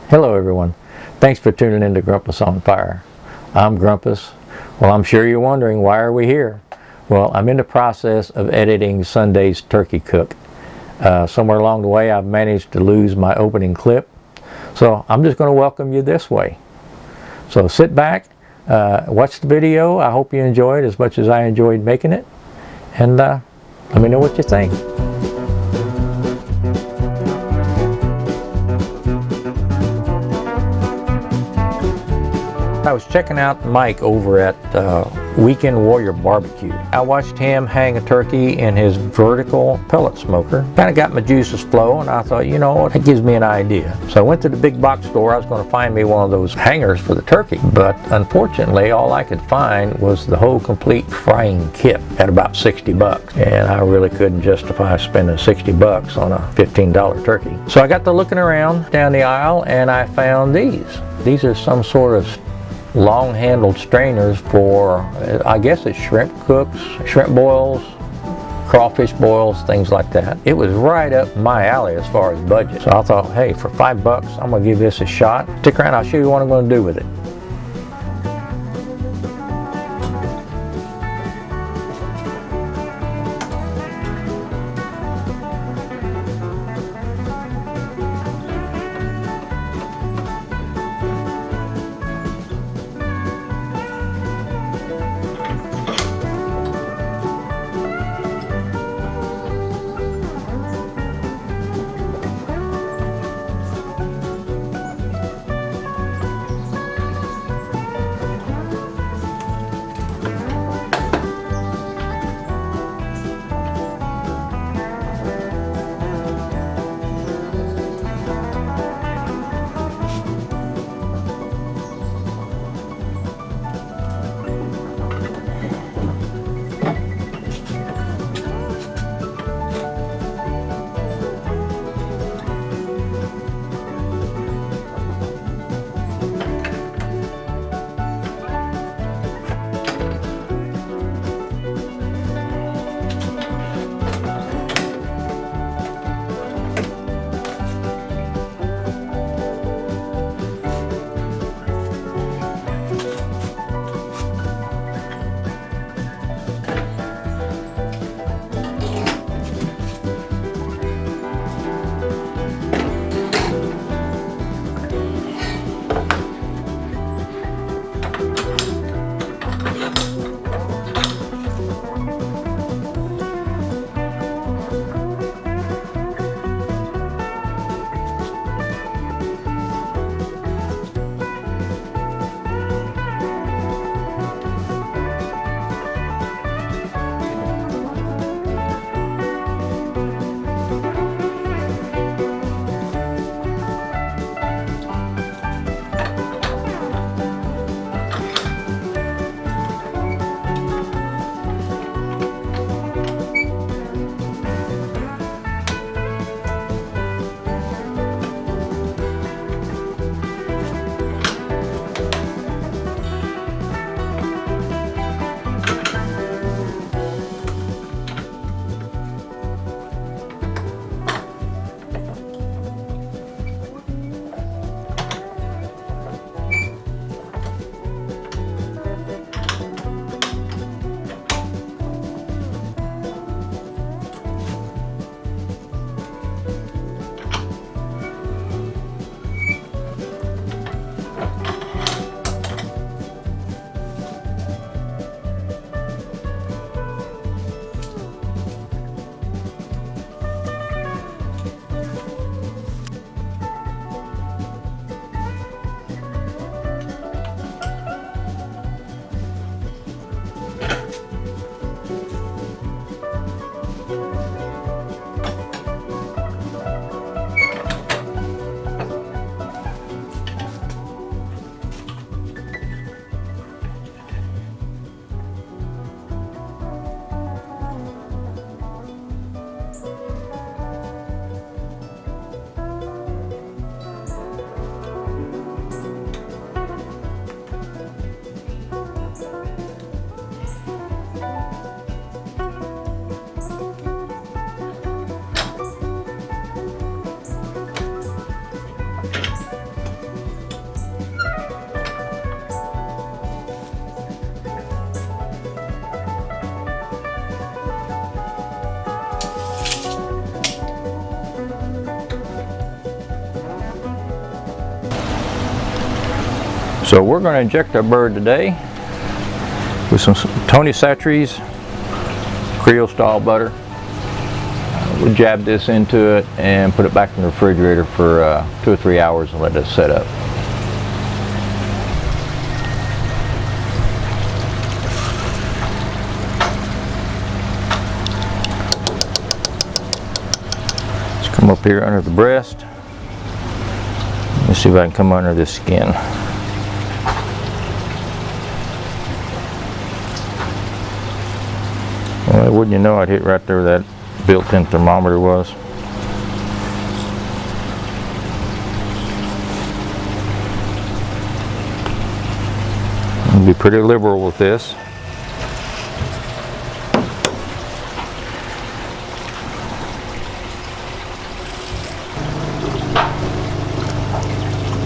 Hello everyone. Thanks for tuning in to Grumpus on Fire. I'm Grumpus. Well, I'm sure you're wondering, why are we here? Well, I'm in the process of editing Sunday's turkey cook. Somewhere along the way I've managed to lose my opening clip. So I'm just going to welcome you this way. So sit back, watch the video. I hope you enjoy it as much as I enjoyed making it. And let me know what you think. I was checking out Mike over at Weekend Warrior BBQ. I watched him hang a turkey in his vertical pellet smoker. Kind of got my juices flowing, and I thought, you know what, that gives me an idea. So I went to the big box store. I was going to find me one of those hangers for the turkey, but unfortunately all I could find was the whole complete frying kit at about 60 bucks. And I really couldn't justify spending 60 bucks on a $15 turkey. So I got to looking around down the aisle and I found these. These are some sort of long-handled strainers for, I guess it's shrimp cooks, shrimp boils, crawfish boils, things like that. It was right up my alley as far as budget. So I thought, hey, for 5 bucks, I'm gonna give this a shot. Stick around, I'll show you what I'm gonna do with it. So we're going to inject our bird today with some Tony Chachere's Grillz style butter. We'll jab this into it and put it back in the refrigerator for 2 or 3 hours and let it set up. Let's come up here under the breast. Let's see if I can come under this skin. Well, wouldn't you know, I'd hit right there where that built-in thermometer was. I'll be pretty liberal with this.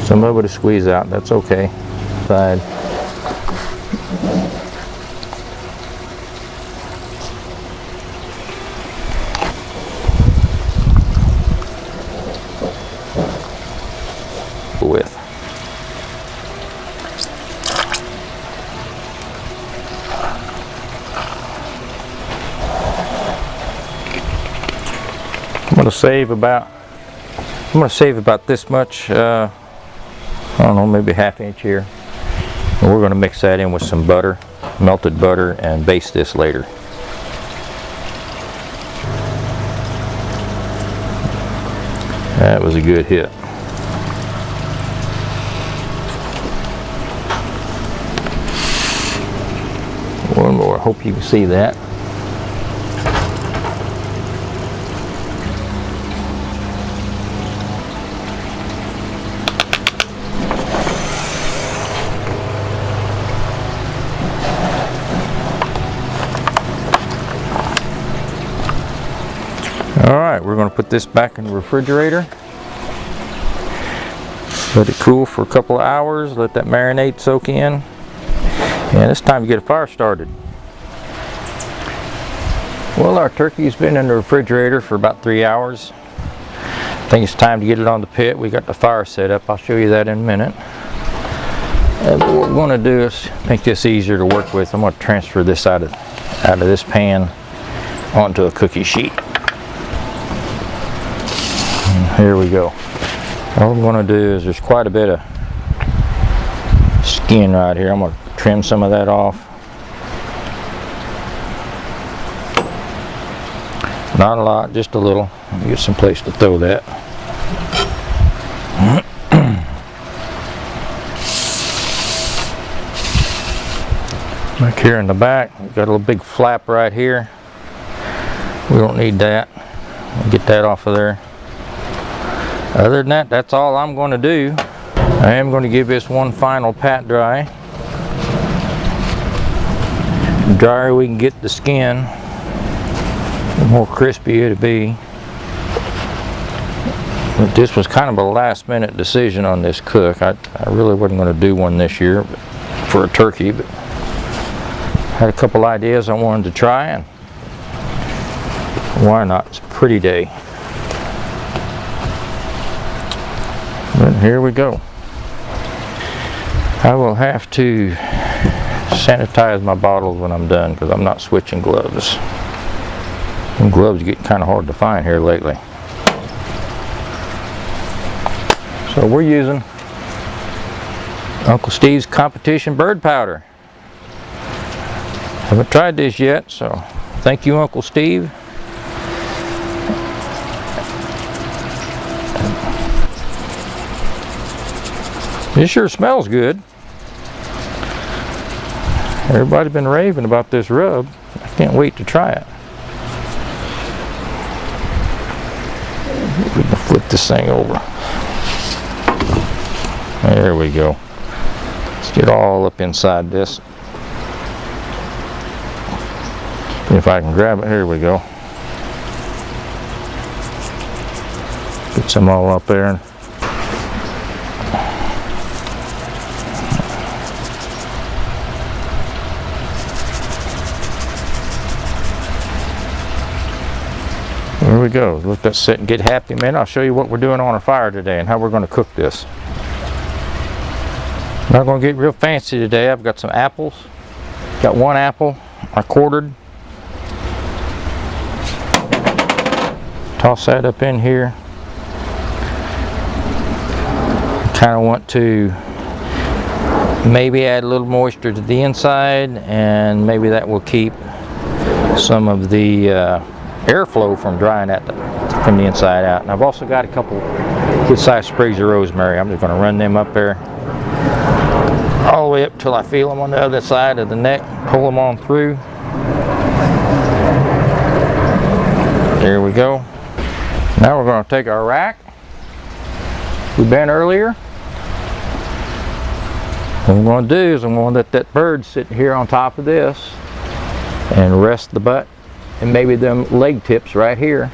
Some of it will squeeze out, that's okay. Side. With. I'm going to save about this much, I don't know, maybe ½ inch here. And we're going to mix that in with some butter, melted butter, and baste this later. That was a good hit. One more, I hope you can see that. Alright, we're going to put this back in the refrigerator. Let it cool for a couple of hours, let that marinade soak in. And it's time to get a fire started. Well, our turkey's been in the refrigerator for about 3 hours. I think it's time to get it on the pit. We got the fire set up. I'll show you that in a minute. And what we're going to do is make this easier to work with. I'm going to transfer this out of this pan onto a cookie sheet. And here we go. All I'm going to do is, there's quite a bit of skin right here. I'm going to trim some of that off. Not a lot, just a little. Get some place to throw that. Back here in the back, we've got a little big flap right here. We don't need that. I'll get that off of there. Other than that, that's all I'm going to do. I am going to give this one final pat dry. The drier we can get the skin, the more crispy it'll be. But this was kind of a last minute decision on this cook. I really wasn't going to do one this year for a turkey, but had a couple ideas I wanted to try, and why not? It's a pretty day. But here we go. I will have to sanitize my bottles when I'm done because I'm not switching gloves. And gloves get kind of hard to find here lately. So we're using Uncle Steve's competition bird powder. Haven't tried this yet, so thank you, Uncle Steve. It sure smells good. Everybody's been raving about this rub. I can't wait to try it. We can flip this thing over. There we go. Let's get all up inside this. If I can grab it, here we go. Get some all up there. There we go. Let that sit and get happy, man. I'll show you what we're doing on our fire today and how we're going to cook this. Not going to get real fancy today. I've got some apples. Got one apple I quartered. Toss that up in here. Kind of want to maybe add a little moisture to the inside, and maybe that will keep some of the airflow from drying out from the inside out. And I've also got a couple good sized sprigs of rosemary. I'm just going to run them up there all the way up till I feel them on the other side of the neck. Pull them on through. There we go. Now we're going to take our rack we bent earlier. What I'm going to do is I'm going to let that bird sit here on top of this and rest the butt and maybe them leg tips right here.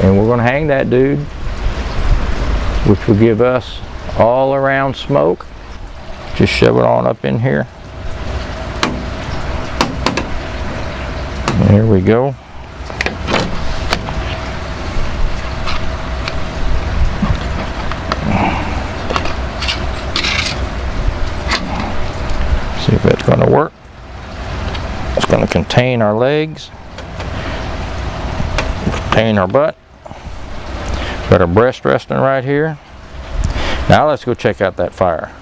And we're going to hang that dude, which will give us all around smoke. Just shove it on up in here. There we go. See if that's going to work. It's going to contain our legs, contain our butt. Got our breast resting right here. Now let's go check out that fire.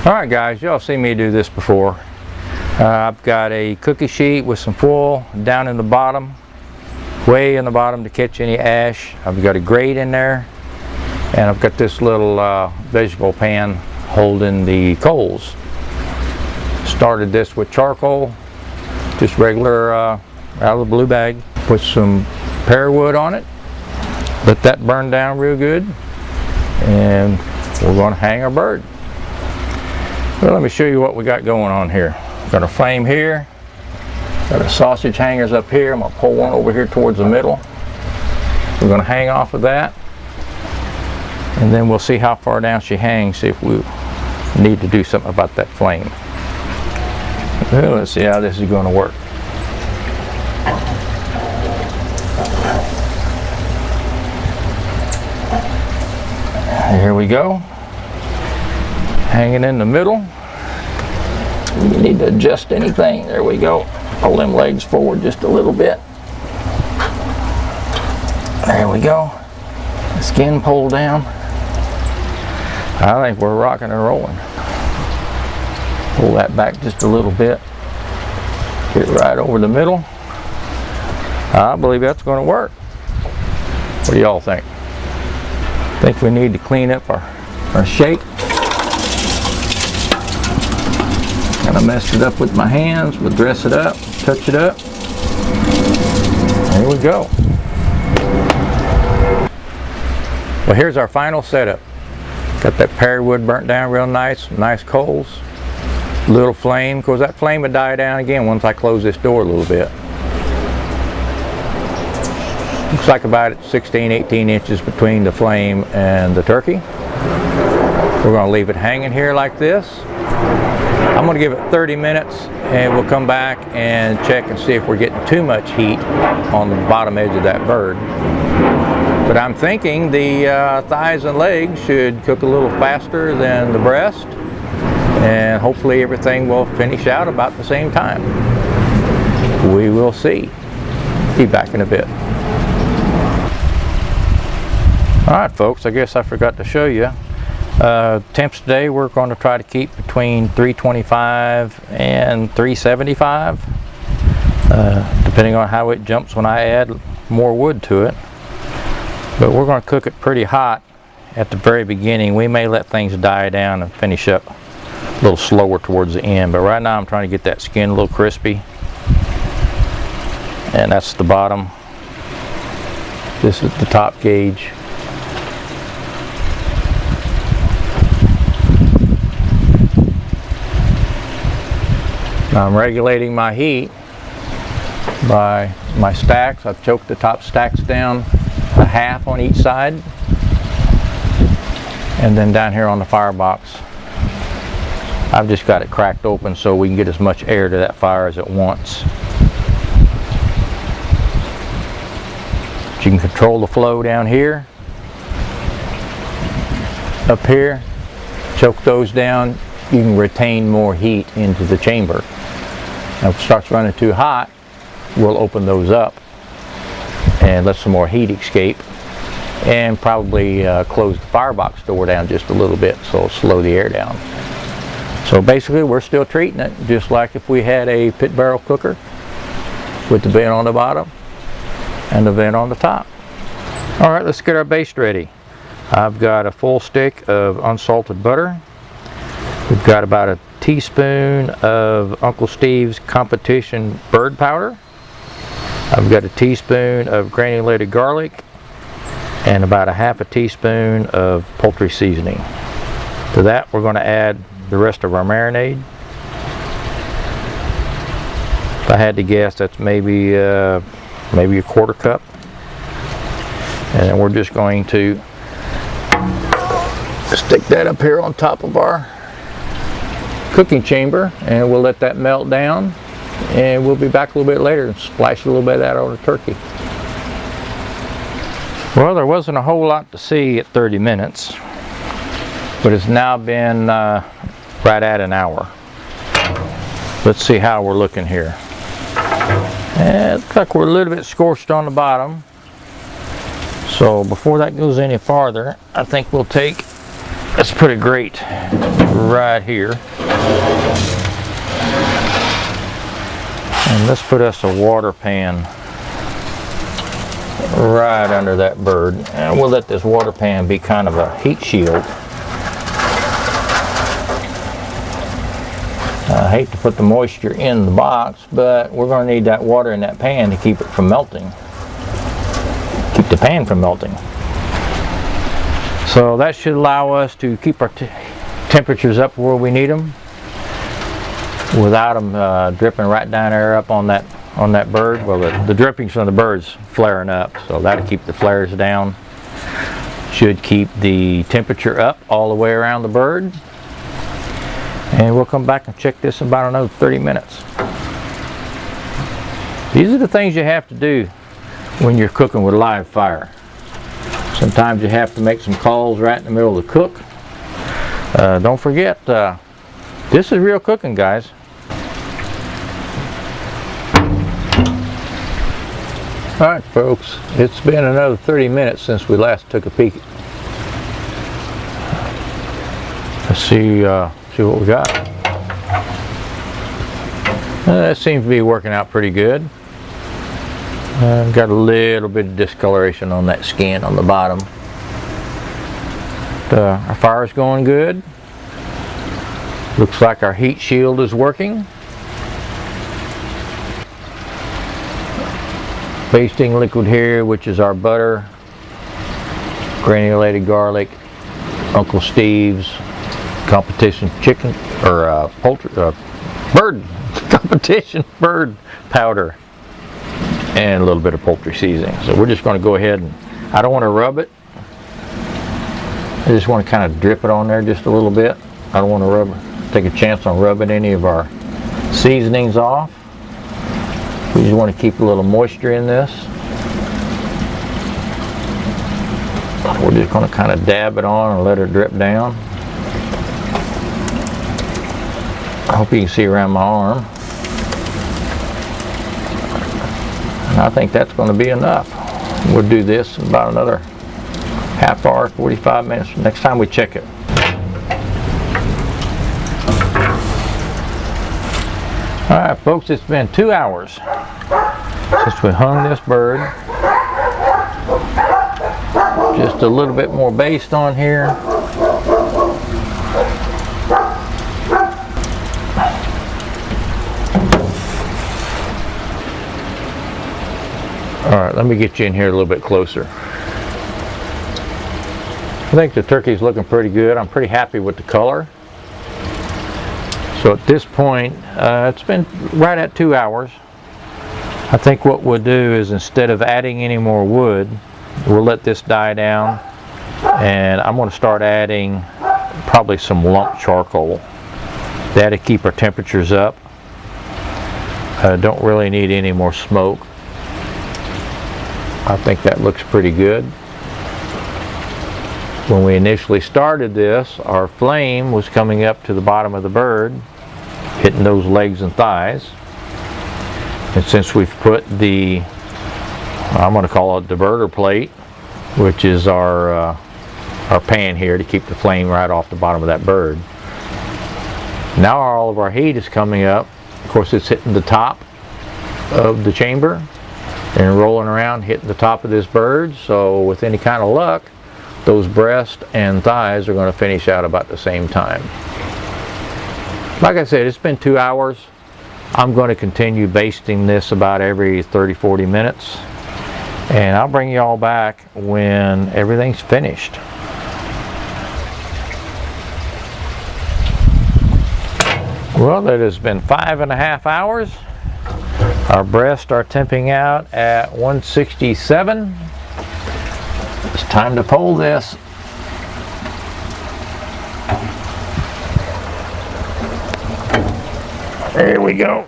Alright guys, y'all seen me do this before. I've got a cookie sheet with some foil down in the bottom, way in the bottom to catch any ash. I've got a grate in there, and I've got this little vegetable pan holding the coals. Started this with charcoal, just regular out of the blue bag. Put some pear wood on it, let that burn down real good, and we're going to hang our bird. Well, let me show you what we got going on here. Got a flame here, got our sausage hangers up here. I'm going to pull one over here towards the middle. We're going to hang off of that, and then we'll see how far down she hangs, see if we need to do something about that flame. Well, let's see how this is going to work. Here we go. Hanging in the middle. You need to adjust anything. There we go. Pull them legs forward just a little bit. There we go. The skin pulled down. I think we're rocking and rolling. Pull that back just a little bit. Get right over the middle. I believe that's going to work. What do y'all think? I think we need to clean up our shake. Kind of messed it up with my hands. We'll dress it up, touch it up. There we go. Well, here's our final setup. Got that pear wood burnt down real nice, nice coals. Little flame, because that flame would die down again once I close this door a little bit. Looks like about 16, 18 inches between the flame and the turkey. We're going to leave it hanging here like this. I'm going to give it 30 minutes, and we'll come back and check and see if we're getting too much heat on the bottom edge of that bird. But I'm thinking the thighs and legs should cook a little faster than the breast, and hopefully everything will finish out about the same time. We will see. Be back in a bit. Alright folks, I guess I forgot to show you. Temps today we're going to try to keep between 325 and 375, depending on how it jumps when I add more wood to it. But we're going to cook it pretty hot at the very beginning. We may let things die down and finish up a little slower towards the end, but right now I'm trying to get that skin a little crispy. And that's the bottom. This is the top gauge. Now I'm regulating my heat by my stacks. I've choked the top stacks down a half on each side, and then down here on the firebox I've just got it cracked open so we can get as much air to that fire as it wants. But you can control the flow down here. up here, choke those down, you can retain more heat into the chamber. Now if it starts running too hot, we'll open those up and let some more heat escape, and probably close the firebox door down just a little bit so it'll slow the air down. So basically we're still treating it just like if we had a pit barrel cooker with the vent on the bottom and the vent on the top. Alright, let's get our baste ready. I've got a full stick of unsalted butter. We've got about a teaspoon of Uncle Steve's competition bird powder. I've got a teaspoon of granulated garlic and about a half a teaspoon of poultry seasoning. To that we're going to add the rest of our marinade. If I had to guess, that's maybe a quarter cup. And then we're just going to stick that up here on top of our cooking chamber, and we'll let that melt down, and we'll be back a little bit later and splash a little bit of that on the turkey. Well, there wasn't a whole lot to see at 30 minutes, but it's now been right at an hour. Let's see how we're looking here. And it looks like we're a little bit scorched on the bottom. So before that goes any farther, I think we'll take, let's put a grate right here. And let's put us a water pan right under that bird. And we'll let this water pan be kind of a heat shield. I hate to put the moisture in the box, but we're going to need that water in that pan to keep it from melting. Keep the pan from melting. So that should allow us to keep our temperatures up where we need them without them dripping right down there up on that bird. Well, the drippings from the bird's flaring up, so that'll keep the flares down. Should keep the temperature up all the way around the bird. And we'll come back and check this in about another 30 minutes. These are the things you have to do when you're cooking with live fire. Sometimes you have to make some calls right in the middle of the cook. Don't forget, this is real cooking, guys. Alright folks, it's been another 30 minutes since we last took a peek. Let's see what we got. That seems to be working out pretty good. Got a little bit of discoloration on that skin on the bottom. Our fire's going good. Looks like our heat shield is working. Basting liquid here, which is our butter, granulated garlic, Uncle Steve's competition chicken or poultry bird competition bird powder, and a little bit of poultry seasoning. So we're just going to go ahead and, I don't want to rub it. I just want to kind of drip it on there just a little bit. I don't want to take a chance on rubbing any of our seasonings off. We just want to keep a little moisture in this. We're just going to kind of dab it on and let it drip down. I hope you can see around my arm. And I think that's going to be enough. We'll do this in about another half hour, 45 minutes next time we check it. Alright folks, it's been 2 hours since we hung this bird. Just a little bit more baste on here. Alright, let me get you in here a little bit closer. I think the turkey's looking pretty good. I'm pretty happy with the color. So at this point, it's been right at 2 hours. I think what we'll do is, instead of adding any more wood, we'll let this die down, and I'm going to start adding probably some lump charcoal. That'll keep our temperatures up. Don't really need any more smoke. I think that looks pretty good. When we initially started this, our flame was coming up to the bottom of the bird, hitting those legs and thighs. And since we've put the, I'm going to call it diverter plate, which is our pan here to keep the flame right off the bottom of that bird. Now all of our heat is coming up. Of course, it's hitting the top of the chamber and rolling around, hitting the top of this bird. So with any kind of luck, those breasts and thighs are going to finish out about the same time. Like I said, it's been 2 hours. I'm going to continue basting this about every 30-40 minutes. And I'll bring you all back when everything's finished. Well, that has been 5.5 hours. Our breasts are temping out at 167. It's time to pull this. There we go.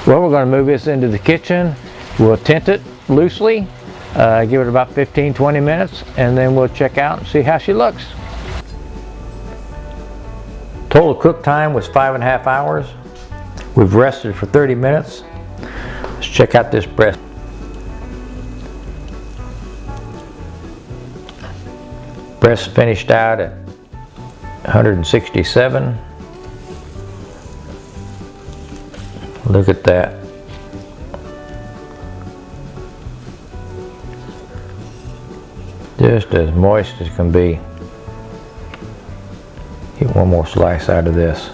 Well, we're going to move this into the kitchen. We'll tint it loosely, give it about 15-20 minutes, and then we'll check out and see how she looks. Total cook time was 5.5 hours. We've rested for 30 minutes. Let's check out this breast. Breast finished out at 167. Look at that. Just as moist as can be. Get one more slice out of this.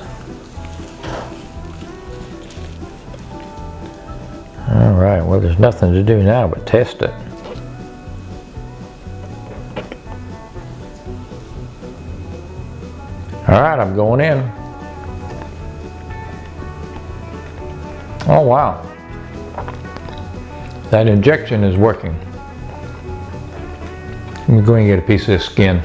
Alright, well, there's nothing to do now but test it. Alright, I'm going in. Oh wow, that injection is working. Let me go and get a piece of this skin.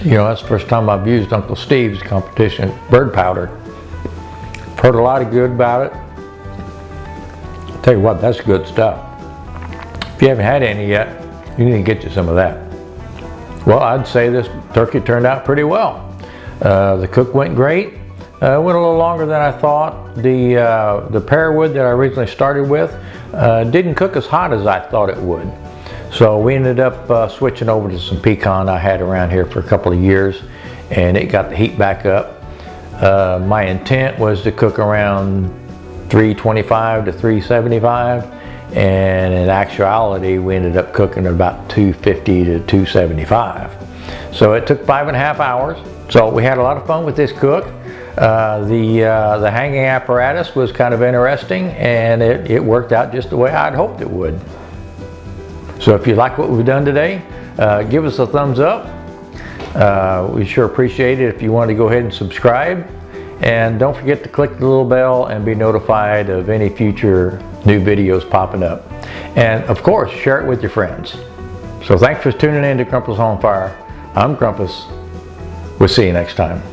You know, that's the first time I've used Uncle Steve's competition bird powder. I've heard a lot of good about it. I'll tell you what, that's good stuff. If you haven't had any yet, you need to get you some of that. Well, I'd say this turkey turned out pretty well. The cook went great. Went a little longer than I thought. The pearwood that I originally started with didn't cook as hot as I thought it would. So we ended up switching over to some pecan I had around here for a couple of years, and it got the heat back up. My intent was to cook around 325 to 375, and in actuality we ended up cooking about 250 to 275. So it took 5.5 hours. So we had a lot of fun with this cook. The hanging apparatus was kind of interesting, and it worked out just the way I'd hoped it would. So if you like what we've done today, give us a thumbs up. We sure appreciate it if you want to go ahead and subscribe. And don't forget to click the little bell and be notified of any future new videos popping up. And of course, share it with your friends. So thanks for tuning in to Grumpus on Fire. I'm Grumpus. We'll see you next time.